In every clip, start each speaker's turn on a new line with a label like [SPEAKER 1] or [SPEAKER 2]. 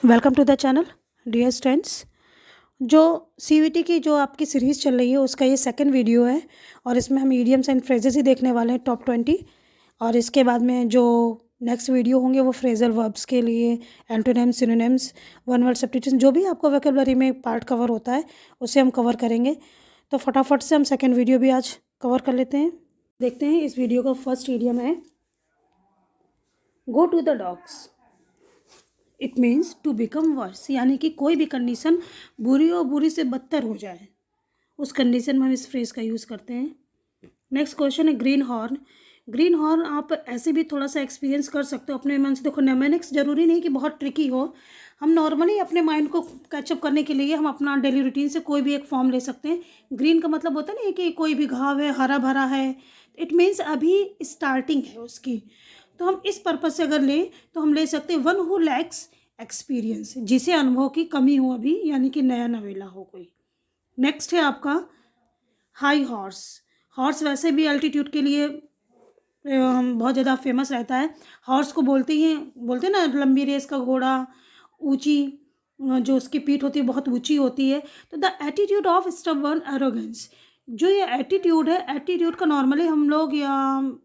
[SPEAKER 1] Welcome to the channel dear students. जो CVT की जो आपकी सीरीज़ चल रही है उसका ये सेकंड वीडियो है और इसमें हम इडियम्स एंड फ्रेजेस ही देखने वाले हैं टॉप 20। और इसके बाद में जो नेक्स्ट वीडियो होंगे वो फ्रेजल वर्ब्स के लिए antonyms, synonyms, one word substitution, जो भी आपको वोकैबुलरी में पार्ट कवर होता है उसे हम कवर करेंगे। तो फटाफट से हम सेकेंड वीडियो भी आज कवर कर लेते हैं। देखते हैं इस वीडियो का फर्स्ट इडियम है go to the dogs. It means to become worse, यानी कि कोई भी कंडीशन बुरी और बुरी से बदतर हो जाए, उस कंडीशन में हम इस फ्रेज का यूज़ करते हैं। नेक्स्ट क्वेश्चन है ग्रीन हॉर्न। ग्रीन हॉर्न आप ऐसे भी थोड़ा सा एक्सपीरियंस कर सकते हो अपने मन से। देखो नेमेनिक्स जरूरी नहीं कि बहुत ट्रिकी हो, हम नॉर्मली अपने माइंड को कैचअप करने के लिए हम अपना डेली रूटीन से कोई भी एक फॉर्म ले सकते हैं। ग्रीन का मतलब होता है ना कि कोई भी घाव है, हरा भरा है, इट मीन्स अभी स्टार्टिंग है उसकी। तो हम इस पर्पज से अगर लें तो हम ले सकते हैं वन हु लैक्स एक्सपीरियंस, जिसे अनुभव की कमी हो अभी, यानी कि नया नवेला हो कोई। नेक्स्ट है आपका हाई हॉर्स। हॉर्स वैसे भी एल्टीट्यूड के लिए हम बहुत ज़्यादा फेमस रहता है। हॉर्स को बोलते हैं ना लंबी रेस का घोड़ा, ऊंची जो उसकी पीठ होती है बहुत ऊंची होती है। तो the attitude of stubborn arrogance, जो ये एटीट्यूड है, एटीट्यूड का नॉर्मली हम लोग या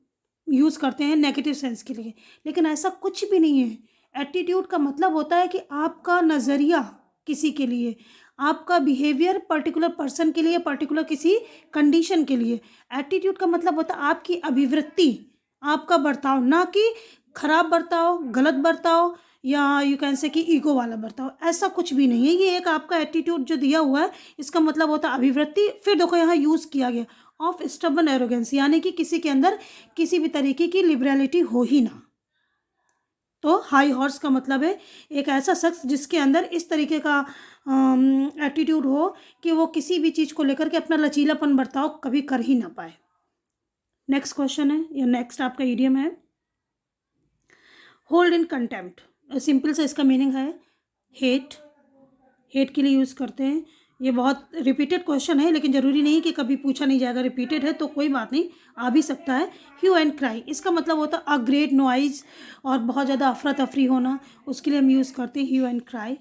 [SPEAKER 1] यूज़ करते हैं नेगेटिव सेंस के लिए, लेकिन ऐसा कुछ भी नहीं है। एटीट्यूड का मतलब होता है कि आपका नज़रिया किसी के लिए, आपका बिहेवियर पर्टिकुलर पर्सन के लिए, पर्टिकुलर किसी कंडीशन के लिए। एटीट्यूड का मतलब होता है आपकी अभिवृत्ति, आपका बर्ताव, ना कि खराब बर्ताव, गलत बर्ताव, या यू कैन से कि ईगो वाला बर्ताव। ऐसा कुछ भी नहीं है। ये एक आपका एटीट्यूड जो दिया हुआ है, इसका मतलब होता है अभिवृत्ति। फिर देखो यहाँ यूज़ किया गया ऑफ स्टबर्न एरोगेंस, यानी कि किसी के अंदर किसी भी तरीके की लिबरलिटी हो ही ना। तो हाई हॉर्स का मतलब है एक ऐसा शख्स जिसके अंदर इस तरीके का एटीट्यूड हो कि वो किसी भी चीज़ को लेकर के अपना लचीलापन बर्ताव कभी कर ही ना पाए। नेक्स्ट क्वेश्चन है या नेक्स्ट आपका इडियम है होल्ड इन कंटेम्प्ट। सिंपल से इसका मीनिंग है हेट। हेट के लिए यूज़ करते हैं। ये बहुत रिपीटेड क्वेश्चन है, लेकिन ज़रूरी नहीं कि कभी पूछा नहीं जाएगा। रिपीटेड है तो कोई बात नहीं, आ भी सकता है। ह्यू एंड क्राई, इसका मतलब होता है अ ग्रेट नॉइज़, और बहुत ज़्यादा अफरा तफरी होना, उसके लिए हम यूज़ करते हैं ह्यू एंड क्राई।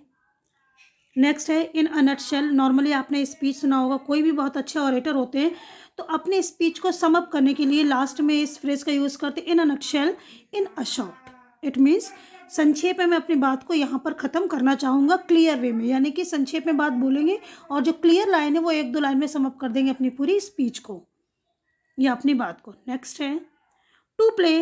[SPEAKER 1] नेक्स्ट है इन अ नटशेल। नॉर्मली आपने स्पीच सुना होगा, कोई भी बहुत अच्छे ऑरेटर होते हैं तो अपने स्पीच को सम अप करने के लिए लास्ट में इस फ्रेज का यूज़ करते हैं in a nutshell, in a short. It means संक्षेप में मैं अपनी बात को यहाँ पर ख़त्म करना चाहूँगा क्लियर वे में, यानी कि संक्षेप में बात बोलेंगे और जो क्लियर लाइन है वो एक दो लाइन में सम अप कर देंगे अपनी पूरी स्पीच को या अपनी बात को। नेक्स्ट है to play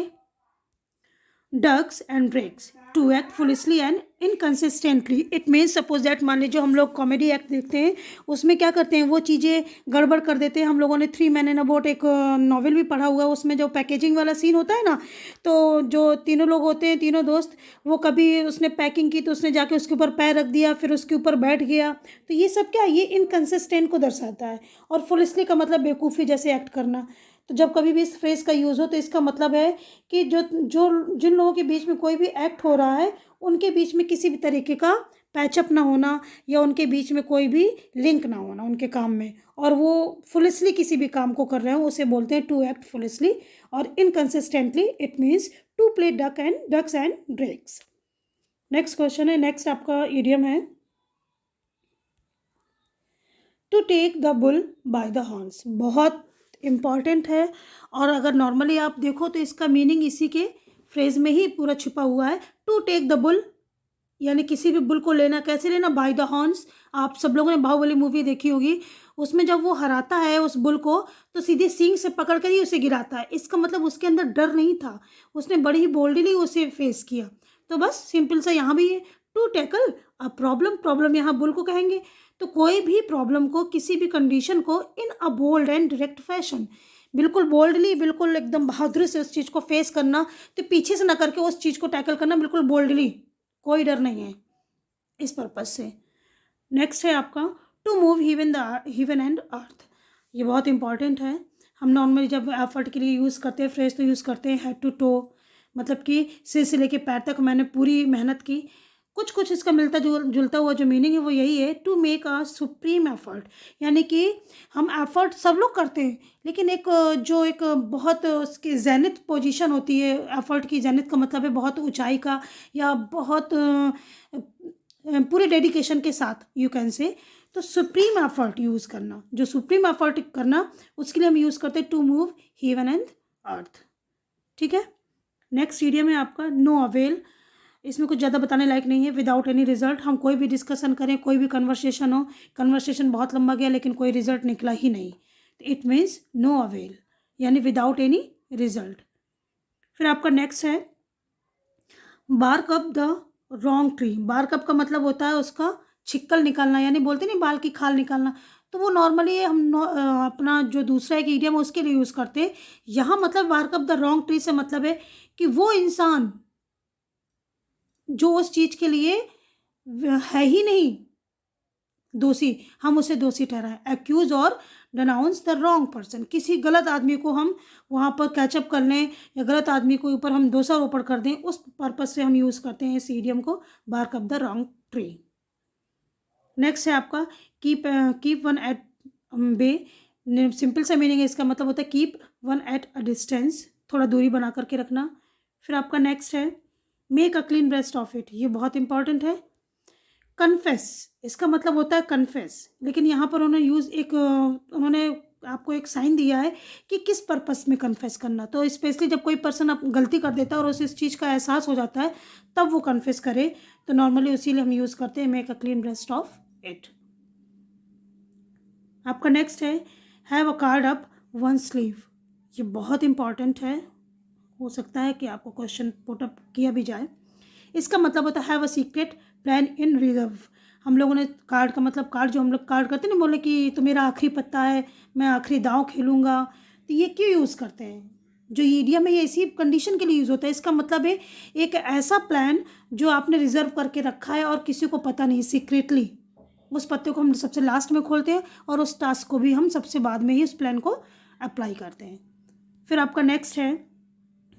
[SPEAKER 1] ducks and drakes, to act foolishly and inconsistently. It means suppose that, मान लीजिए हम लोग कॉमेडी एक्ट देखते हैं, उसमें क्या करते हैं वो चीज़ें गड़बड़ कर देते हैं। हम लोगों ने three man in a boat एक नॉवेल भी पढ़ा हुआ है, उसमें जो पैकेजिंग वाला सीन होता है ना, तो जो तीनों लोग होते हैं, तीनों दोस्त, वो कभी उसने पैकिंग की तो उसने जाके उसके ऊपर पैर रख दिया, फिर उसके ऊपर बैठ गया। तो ये सब क्या, ये इनकन्सिस्टेंट को दर्शाता है। और फुलिशली का मतलब बेवकूफ़ी जैसे एक्ट करना। तो जब कभी भी इस फ्रेज का यूज़ हो तो इसका मतलब है कि जो जो जिन लोगों के बीच में कोई भी एक्ट हो रहा है उनके बीच में किसी भी तरीके का पैचअप ना होना, या उनके बीच में कोई भी लिंक ना होना उनके काम में, और वो फुलिशली किसी भी काम को कर रहे हो, उसे बोलते हैं टू एक्ट फुलिशली। और inconsistently it means to play ducks and drakes. Next question है, नेक्स्ट आपका इडियम है to take the bull by the horns. बहुत इम्पॉर्टेंट है, और अगर नॉर्मली आप देखो तो इसका मीनिंग इसी के फ्रेज में ही पूरा छुपा हुआ है। टू टेक द बुल यानी किसी भी बुल को लेना, कैसे लेना, बाय द हॉर्न्स। आप सब लोगों ने बाहुबली मूवी देखी होगी, उसमें जब वो हराता है उस बुल को तो सीधे सींग से पकड़ कर ही उसे गिराता है। इसका मतलब उसके अंदर डर नहीं था, उसने बड़ी ही बोल्डली उसे फेस किया। तो बस सिंपल सा यहाँ भी है to tackle a problem. Problem यहाँ बुल को कहेंगे। तो कोई भी प्रॉब्लम को, किसी भी कंडीशन को in a bold and direct fashion, बिल्कुल बोल्डली, बिल्कुल एकदम बहादुरी से उस चीज़ को फेस करना, तो पीछे से ना करके उस चीज़ को टैकल करना, बिल्कुल बोल्डली, कोई डर नहीं है इस पर्पज से। नेक्स्ट है आपका to move heaven and earth. ये बहुत इंपॉर्टेंट है। हम नॉर्मली जब एफर्ट के लिए यूज़ करते हैं फ्रेज तो यूज़ करते हैं हेड टू टो, मतलब कि सिर से लेके पैर तक मैंने पूरी मेहनत की। कुछ कुछ इसका मिलता जुलता हुआ जो मीनिंग है वो यही है to make a supreme effort, यानी कि हम एफर्ट सब लोग करते हैं, लेकिन एक जो एक बहुत उसकी जेनिथ पोजीशन होती है एफर्ट की। जेनिथ का मतलब है बहुत ऊंचाई का, या बहुत पूरे डेडिकेशन के साथ यू कैन से। तो सुप्रीम एफर्ट यूज़ करना, जो सुप्रीम एफर्ट करना, उसके लिए हम यूज़ करते हैं to move heaven and earth. ठीक है। नेक्स्ट इडियम है आपका नो अवेल। इसमें कुछ ज़्यादा बताने लायक नहीं है। विदाउट एनी रिजल्ट, हम कोई भी डिस्कशन करें, कोई भी कन्वर्सेशन हो, कन्वर्सेशन बहुत लंबा गया लेकिन कोई रिजल्ट निकला ही नहीं, तो इट मीन्स नो अवेल, यानी विदाउट एनी रिजल्ट। फिर आपका नेक्स्ट है bark up the wrong tree. Bark up का मतलब होता है उसका छिक्कल निकालना, यानी बोलते नहीं बाल की खाल निकालना। तो वो नॉर्मली हम अपना जो दूसरा एक इडियम है उसके लिए यूज़ करते हैं। यहाँ मतलब bark up the wrong tree से मतलब है कि वो इंसान जो उस चीज़ के लिए है ही नहीं दोषी, हम उसे दोषी ठहराएं। एक्यूज और डनाउंस द रॉन्ग पर्सन, किसी गलत आदमी को हम वहाँ पर कैचअप कर लें या गलत आदमी के ऊपर हम दोषारोपण कर दें, उस पर्पज से हम यूज़ करते हैं इस इडियम को, bark up the wrong tree. Next है आपका keep one at bay. Simple सा मीनिंग है इसका, मतलब होता है keep one at a distance, थोड़ा दूरी बना करके रखना। फिर आपका नेक्स्ट है make a clean breast of it, ये बहुत इंपॉर्टेंट है। कन्फेस, इसका मतलब होता है कन्फेस, लेकिन यहाँ पर उन्होंने आपको एक साइन दिया है कि किस पर्पस में कन्फेस करना। तो स्पेशली जब कोई पर्सन आप गलती कर देता है और उसे इस चीज़ का एहसास हो जाता है तब वो कन्फेस करे, तो नॉर्मली उसी लिए हम यूज़ करते हैं make a clean breast of it. आपका नेक्स्ट है have a card up one sleeve, ये बहुत इंपॉर्टेंट है, हो सकता है कि आपको क्वेश्चन पुट अप किया भी जाए। इसका मतलब होता है have a secret plan in reserve. हम लोगों ने कार्ड का मतलब, कार्ड जो हम लोग कार्ड करते हैं ना, बोले कि तो मेरा आखिरी पत्ता है, मैं आखिरी दांव खेलूँगा, तो ये क्यों यूज़ करते हैं? जो ईडियम है ये इसी कंडीशन के लिए यूज़ होता है। इसका मतलब है एक ऐसा प्लान जो आपने रिजर्व करके रखा है और किसी को पता नहीं, सीक्रेटली उस पत्ते को हम सबसे लास्ट में खोलते हैं और उस टास्क को भी हम सबसे बाद में ही उस प्लान को अप्लाई करते हैं। फिर आपका नेक्स्ट है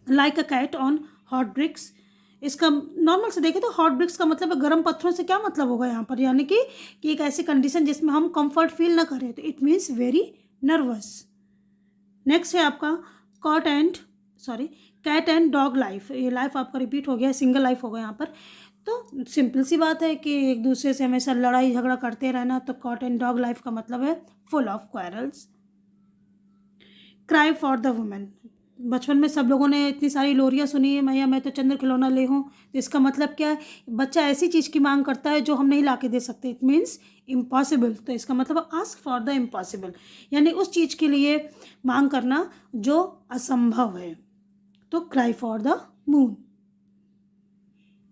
[SPEAKER 1] like a cat on hot bricks. इसका नॉर्मल से देखें तो हॉट ब्रिक्स का मतलब है गर्म पत्थरों से क्या मतलब होगा यहाँ पर, यानी कि एक ऐसी कंडीशन जिसमें हम कंफर्ट फील ना करें, तो it means very nervous. Next है आपका कैट एंड डॉग लाइफ। ये लाइफ आपका रिपीट हो गया, सिंगल लाइफ होगा यहाँ पर। तो सिंपल सी बात है कि एक दूसरे से हमेशा लड़ाई झगड़ा करते रहना, तो कैट एंड डॉग लाइफ का मतलब है full of quarrels. Cry for the women, बचपन में सब लोगों ने इतनी सारी लोरियाँ सुनी है, मैया मैं तो चंद्र खिलौना ले हूँ, तो इसका मतलब क्या है, बच्चा ऐसी चीज़ की मांग करता है जो हम नहीं ला के दे सकते, इट मीन्स इम्पॉसिबल। तो इसका मतलब आस्क फॉर द इम्पॉसिबल, यानी उस चीज़ के लिए मांग करना जो असंभव है, तो cry for the moon.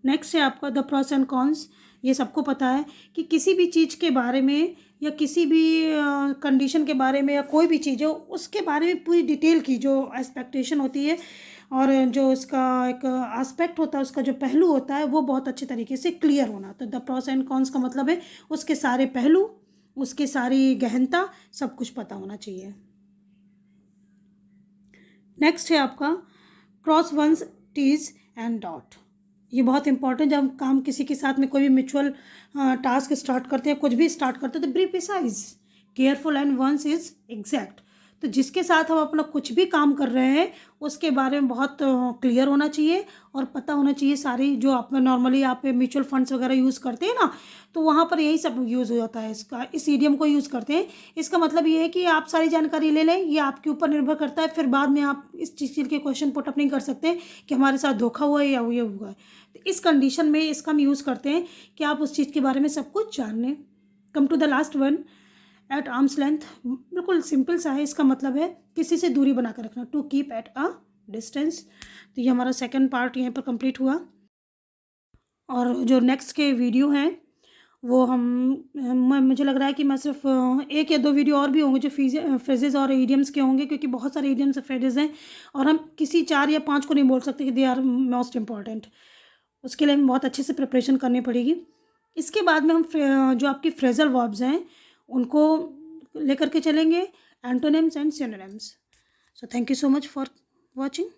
[SPEAKER 1] Next है आपका द प्रोस एंड कॉन्स। ये सबको पता है कि किसी भी चीज़ के बारे में या किसी भी कंडीशन के बारे में या कोई भी चीज़ हो उसके बारे में पूरी डिटेल की जो एक्सपेक्टेशन होती है और जो उसका एक एस्पेक्ट होता है, उसका जो पहलू होता है वो बहुत अच्छे तरीके से क्लियर होना। तो द प्रोस एंड कॉन्स का मतलब है उसके सारे पहलू, उसकी सारी गहनता, सब कुछ पता होना चाहिए। नेक्स्ट है आपका cross one's t's and dot. ये बहुत इंपॉर्टेंट, जब हम काम किसी के साथ में कोई भी म्यूचुअल टास्क स्टार्ट करते हैं, कुछ भी स्टार्ट करते हैं, तो be precise, careful and one's is exact. तो जिसके साथ हम अपना कुछ भी काम कर रहे हैं उसके बारे में बहुत क्लियर होना चाहिए और पता होना चाहिए सारी, जो आप नॉर्मली आप म्यूचुअल फंड्स वगैरह यूज़ करते हैं ना, तो वहाँ पर यही सब यूज़ होता है, इसका इस ईडियम को यूज़ करते हैं। इसका मतलब ये है कि आप सारी जानकारी ले लें, ये आपके ऊपर निर्भर करता है, फिर बाद में आप इस चीज़ के क्वेश्चन पुट अप नहीं कर सकते कि हमारे साथ धोखा हुआ है या ये हुआ है। तो इस कंडीशन में इसका हम यूज़ करते हैं कि आप उस चीज़ के बारे में सब कुछ जान लें। Come to the last one at arm's length, बिल्कुल सिंपल सा है, इसका मतलब है किसी से दूरी बना कर रखना, to keep at a distance. तो ये हमारा सेकंड पार्ट यहाँ पर कंप्लीट हुआ और जो नेक्स्ट के वीडियो हैं वो मुझे लग रहा है कि मैं सिर्फ एक या दो वीडियो और भी होंगे जो फ्रेजेस और इडियम्स के होंगे, क्योंकि बहुत सारे इडियम्स और फ्रेजेस हैं और हम किसी 4 या 5 को नहीं बोल सकते कि दे आर मोस्ट इम्पॉर्टेंट। उसके लिए हमें बहुत अच्छे से प्रिपरेशन करनी पड़ेगी। इसके बाद में हम जो आपकी फ्रेजल वर्ब्स हैं उनको लेकर के चलेंगे, antonyms and synonyms. So thank you so much for watching.